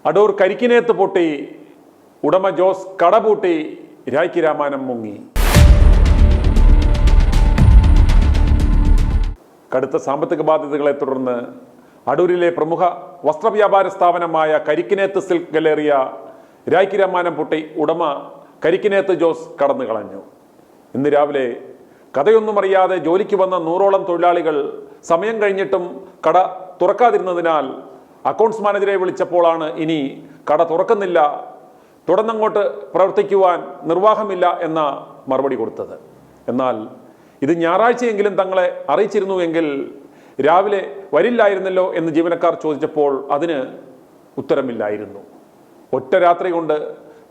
അടൂർ കരിക്കിനേത്ത് പൊട്ടി, ഉടമ ജോസ് കടപൂട്ടി, രായ്ക്ക് രാമാനം മുങ്ങി. കടുത്ത സാമ്പത്തിക ബാധ്യതകളെ തുടർന്ന് അടൂരിലെ പ്രമുഖ വസ്ത്രവ്യാപാര സ്ഥാപനമായ കരിക്കിനേത്ത് സിൽക്ക് ഗലേറിയ രായ്ക്ക് രാമാനം പൊട്ടി ഉടമ കരിക്കിനേത്ത് ജോസ് കടന്നു കളഞ്ഞു. ഇന്ന് രാവിലെ കഥയൊന്നും അറിയാതെ ജോലിക്ക് വന്ന 100ഓളം തൊഴിലാളികൾ സമയം കഴിഞ്ഞിട്ടും കട തുറക്കാതിരുന്നതിനാൽ അക്കൗണ്ട്സ് മാനേജറെ വിളിച്ചപ്പോഴാണ് ഇനി കട തുറക്കുന്നില്ല, തുടർന്നങ്ങോട്ട് പ്രവർത്തിക്കുവാൻ നിർവാഹമില്ല എന്ന മറുപടി കൊടുത്തത്. എന്നാൽ ഇത് ഞായറാഴ്ചയെങ്കിലും തങ്ങളെ അറിയിച്ചിരുന്നുവെങ്കിൽ രാവിലെ വരില്ലായിരുന്നല്ലോ എന്ന് ജീവനക്കാർ ചോദിച്ചപ്പോൾ അതിന് ഉത്തരമില്ലായിരുന്നു. ഒറ്റ രാത്രി കൊണ്ട്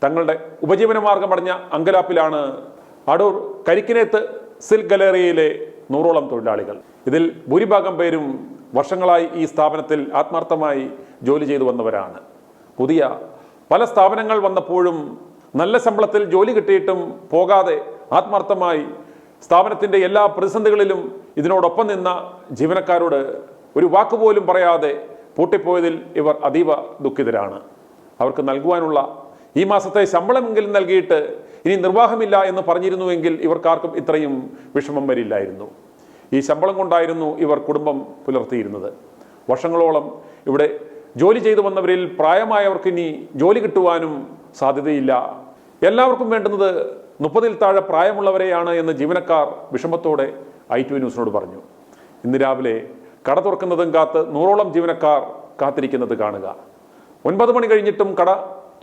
തങ്ങളുടെ ഉപജീവനമാർഗമടഞ്ഞ അങ്കലാപ്പിലാണ് അടൂർ കരിക്കിനേത്ത് സിൽക്ക് ഗലേറിയയിലെ 100ഓളം തൊഴിലാളികൾ. ഇതിൽ ഭൂരിഭാഗം പേരും വർഷങ്ങളായി ഈ സ്ഥാപനത്തിൽ ആത്മാർത്ഥമായി ജോലി ചെയ്തു വന്നവരാണ്. പുതിയ പല സ്ഥാപനങ്ങൾ വന്നപ്പോഴും നല്ല ശമ്പളത്തിൽ ജോലി കിട്ടിയിട്ടും പോകാതെ ആത്മാർത്ഥമായി സ്ഥാപനത്തിൻ്റെ എല്ലാ പ്രതിസന്ധികളിലും ഇതിനോടൊപ്പം നിന്ന ജീവനക്കാരോട് ഒരു വാക്കുപോലും പറയാതെ പൂട്ടിപ്പോയതിൽ ഇവർ അതീവ ദുഃഖിതരാണ്. അവർക്ക് നൽകുവാനുള്ള ഈ മാസത്തെ ശമ്പളമെങ്കിലും നൽകിയിട്ട് ഇനി നിർവാഹമില്ല എന്ന് പറഞ്ഞിരുന്നുവെങ്കിൽ ഇവർക്കാർക്കും ഇത്രയും വിഷമം വരില്ലായിരുന്നു. ഈ ശമ്പളം കൊണ്ടായിരുന്നു ഇവർ കുടുംബം പുലർത്തിയിരുന്നത്. വർഷങ്ങളോളം ഇവിടെ ജോലി ചെയ്തു വന്നവരിൽ പ്രായമായവർക്ക് ഇനി ജോലി കിട്ടുവാനും സാധ്യതയില്ല. എല്ലാവർക്കും വേണ്ടുന്നത് 30-ൽ താഴെ പ്രായമുള്ളവരെയാണ് എന്ന് ജീവനക്കാർ വിഷമത്തോടെ i2 ന്യൂസിനോട് പറഞ്ഞു. ഇന്ന് രാവിലെ കട തുറക്കുന്നതും കാത്ത് 100ഓളം ജീവനക്കാർ കാത്തിരിക്കുന്നത് കാണുക. 9 മണി കഴിഞ്ഞിട്ടും കട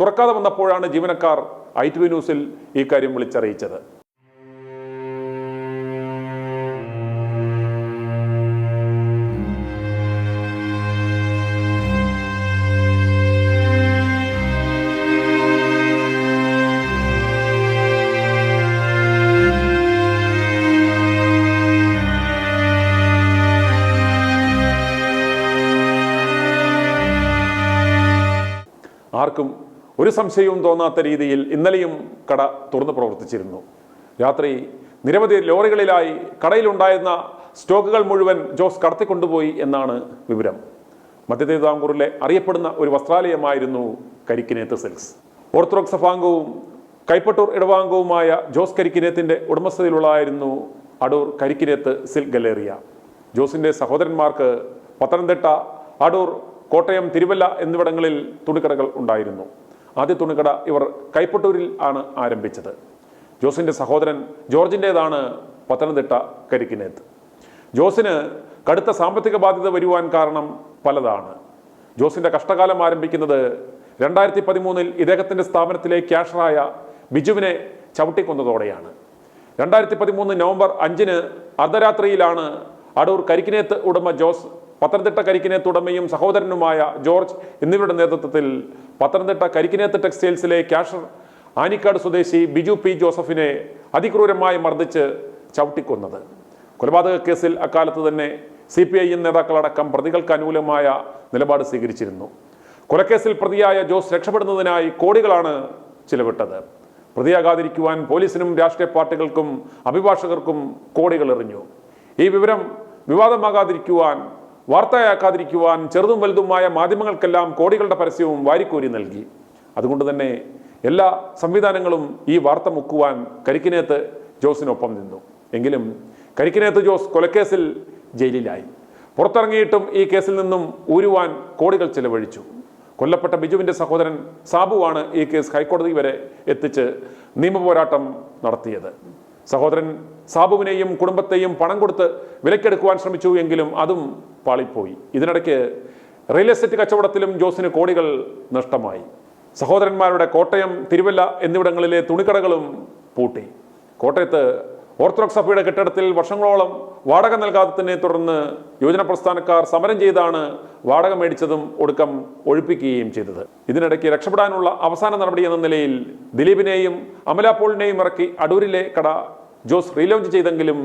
തുറക്കാതെ വന്നപ്പോഴാണ് ജീവനക്കാർ i2 ന്യൂസിൽ ഈ കാര്യം വിളിച്ചറിയിച്ചത്. ആർക്കും ഒരു സംശയവും തോന്നാത്ത രീതിയിൽ ഇന്നലെയും കട തുറന്നു പ്രവർത്തിച്ചിരുന്നു. രാത്രി നിരവധി ലോറികളിലായി കടയിലുണ്ടായിരുന്ന സ്റ്റോക്കുകൾ മുഴുവൻ ജോസ് കടത്തിക്കൊണ്ടുപോയി എന്നാണ് വിവരം. മധ്യ തിരുവിതാംകൂറിലെ അറിയപ്പെടുന്ന ഒരു വസ്ത്രാലയമായിരുന്നു കരിക്കിനേത്ത് സിൽക്സ്. ഓർത്തഡോക്സ് സഭാംഗവും കൈപ്പട്ടൂർ ഇടവാംഗവുമായ ജോസ് കരിക്കിനേത്തിൻ്റെ ഉടമസ്ഥതയിലുള്ളതായിരുന്നു അടൂർ കരിക്കിനേത്ത് സിൽക്ക് ഗലേറിയ. ജോസിൻ്റെ സഹോദരന്മാർക്ക് പത്തനംതിട്ട, അടൂർ, കോട്ടയം, തിരുവല്ല എന്നിവിടങ്ങളിൽ തുണിക്കടകൾ ഉണ്ടായിരുന്നു. ആദ്യ തുണിക്കട ഇവർ കൈപ്പട്ടൂരിൽ ആണ് ആരംഭിച്ചത്. ജോസിൻ്റെ സഹോദരൻ ജോർജിൻ്റേതാണ് പത്തനംതിട്ട കരിക്കിനേത്ത്. ജോസിന് കടുത്ത സാമ്പത്തിക ബാധ്യത വരുവാൻ കാരണം പലതാണ്. ജോസിൻ്റെ കഷ്ടകാലം ആരംഭിക്കുന്നത് 2013-ൽ ഇദ്ദേഹത്തിൻ്റെ സ്ഥാപനത്തിലെ ക്യാഷറായ ബിജുവിനെ ചവിട്ടിക്കൊന്നതോടെയാണ്. 2013 നവംബർ 5-ന് അർദ്ധരാത്രിയിലാണ് അടൂർ കരിക്കിനേത്ത് ഉടമ ജോസ് പത്തനംതിട്ട കരിക്കിനേത്ത് ഉടമയും സഹോദരനുമായ ജോർജ് എന്നിവരുടെ നേതൃത്വത്തിൽ പത്തനംതിട്ട കരിക്കിനേത്ത് ടെക്സ്റ്റൈൽസിലെ ക്യാഷർ ആനിക്കാട് സ്വദേശി ബിജു പി ജോസഫിനെ അതിക്രൂരമായി മർദ്ദിച്ച് ചവിട്ടിക്കൊന്നത്. കൊലപാതക കേസിൽ അക്കാലത്ത് തന്നെ CPIM നേതാക്കളടക്കം പ്രതികൾക്ക് അനുകൂലമായ നിലപാട് സ്വീകരിച്ചിരുന്നു. കൊലക്കേസിൽ പ്രതിയായ ജോസ് രക്ഷപ്പെടുന്നതിനായി കോടികളാണ് ചിലവിട്ടത്. പ്രതിയാകാതിരിക്കുവാൻ പോലീസിനും രാഷ്ട്രീയ പാർട്ടികൾക്കും അഭിഭാഷകർക്കും കോടികൾ എറിഞ്ഞു. ഈ വിവരം വിവാദമാകാതിരിക്കുവാൻ, വാർത്തയാക്കാതിരിക്കുവാൻ ചെറുതും വലുതുമായ മാധ്യമങ്ങൾക്കെല്ലാം കോടികളുടെ പരസ്യവും വാരിക്കോരി നൽകി. അതുകൊണ്ട് തന്നെ എല്ലാ സംവിധാനങ്ങളും ഈ വാർത്ത മുക്കുവാൻ കരിക്കിനേത്ത് ജോസിനൊപ്പം നിന്നു. എങ്കിലും കരിക്കിനേത്ത് ജോസ് കൊലക്കേസിൽ ജയിലിലായി. പുറത്തിറങ്ങിയിട്ടും ഈ കേസിൽ നിന്നും ഊരുവാൻ കോടികൾ ചെലവഴിച്ചു. കൊല്ലപ്പെട്ട ബിജുവിൻ്റെ സഹോദരൻ സാബുവാണ് ഈ കേസ് ഹൈക്കോടതി വരെ എത്തിച്ച് നിയമപോരാട്ടം നടത്തിയത്. സഹോദരൻ സാബുവിനെയും കുടുംബത്തെയും പണം കൊടുത്ത് വിലക്കെടുക്കുവാൻ ശ്രമിച്ചു, എങ്കിലും അതും പാളിപ്പോയി. ഇതിനിടയ്ക്ക് റിയൽ എസ്റ്റേറ്റ് കച്ചവടത്തിലും ജോസിന് കോടികൾ നഷ്ടമായി. സഹോദരന്മാരുടെ കോട്ടയം, തിരുവല്ല എന്നിവിടങ്ങളിലെ തുണിക്കടകളും പൂട്ടി. കോട്ടയത്ത് ഓർത്തഡോക്സ് സഭയുടെ കെട്ടിടത്തിൽ വർഷങ്ങളോളം വാടക നൽകാത്തതിനെ തുടർന്ന് യുവജന പ്രസ്ഥാനക്കാർ സമരം ചെയ്താണ് വാടക മേടിച്ചതും ഒടുക്കം ഒഴിപ്പിക്കുകയും ചെയ്തത്. ഇതിനിടയ്ക്ക് രക്ഷപ്പെടാനുള്ള അവസാന നടപടി എന്ന നിലയിൽ ദിലീപിനെയും അമല പോളിനെയും ഇറക്കി അടൂരിലെ കട ജോസ് റീലോഞ്ച് ചെയ്തെങ്കിലും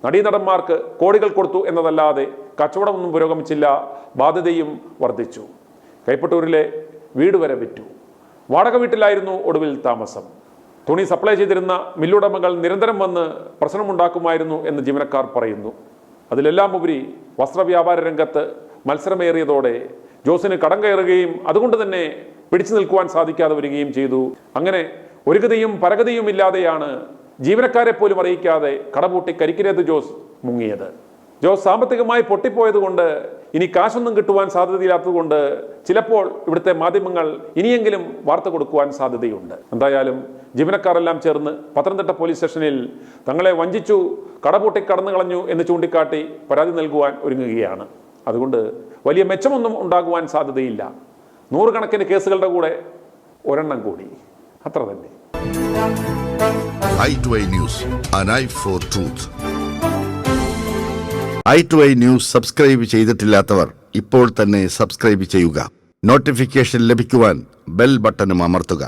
നടീനടന്മാർക്ക് കോടികൾ കൊടുത്തു എന്നതല്ലാതെ കച്ചവടമൊന്നും പുരോഗമിച്ചില്ല. ബാധ്യതയും വർദ്ധിച്ചു. കൈപ്പട്ടൂരിലെ വീട് വരെ വിറ്റു. വാടക വീട്ടിലായിരുന്നു ഒടുവിൽ താമസം. തുണി സപ്ലൈ ചെയ്തിരുന്ന മില്ലുടമകൾ നിരന്തരം വന്ന് പ്രശ്നമുണ്ടാക്കുമായിരുന്നു എന്ന് ജീവനക്കാർ പറയുന്നു. അതിലെല്ലാം ഉപരി വസ്ത്രവ്യാപാര രംഗത്ത് മത്സരമേറിയതോടെ ജോസിന് കടം കയറുകയും അതുകൊണ്ട് തന്നെ പിടിച്ചു നിൽക്കുവാൻ സാധിക്കാതെ വരികയും ചെയ്തു. അങ്ങനെ ഒരു ഗതിയും പരഗതിയും ഇല്ലാതെയാണ് ജീവനക്കാരെ പോലും അറിയിക്കാതെ കടപൂട്ടി കരിക്കിനേത് ജോസ് മുങ്ങിയത്. ജോസ് സാമ്പത്തികമായി പൊട്ടിപ്പോയതുകൊണ്ട് ഇനി കാശൊന്നും കിട്ടുവാൻ സാധ്യതയില്ലാത്തതുകൊണ്ട് ചിലപ്പോൾ ഇവിടുത്തെ മാധ്യമങ്ങൾ ഇനിയെങ്കിലും വാർത്ത കൊടുക്കുവാൻ സാധ്യതയുണ്ട്. എന്തായാലും ജീവനക്കാരെല്ലാം ചേർന്ന് പത്തനംതിട്ട പോലീസ് സ്റ്റേഷനിൽ തങ്ങളെ വഞ്ചിച്ചു, കടപൂട്ടി കടന്നു കളഞ്ഞു എന്ന് ചൂണ്ടിക്കാട്ടി പരാതി നൽകുവാൻ ഒരുങ്ങുകയാണ്. അതുകൊണ്ട് വലിയ മെച്ചമൊന്നും ഉണ്ടാകുവാൻ സാധ്യതയില്ല. 100 കണക്കിന് കേസുകളുടെ കൂടെ ഒരെണ്ണം കൂടി, അത്ര തന്നെ. i2i News, an eye for truth. i2i News subscribe ചെയ്തിട്ടില്ലാത്തവർ ഇപ്പോൾ തന്നെ സബ്സ്ക്രൈബ് ചെയ്യുക. നോട്ടിഫിക്കേഷൻ ലഭിക്കുവാൻ ബെൽ ബട്ടണും അമർത്തുക.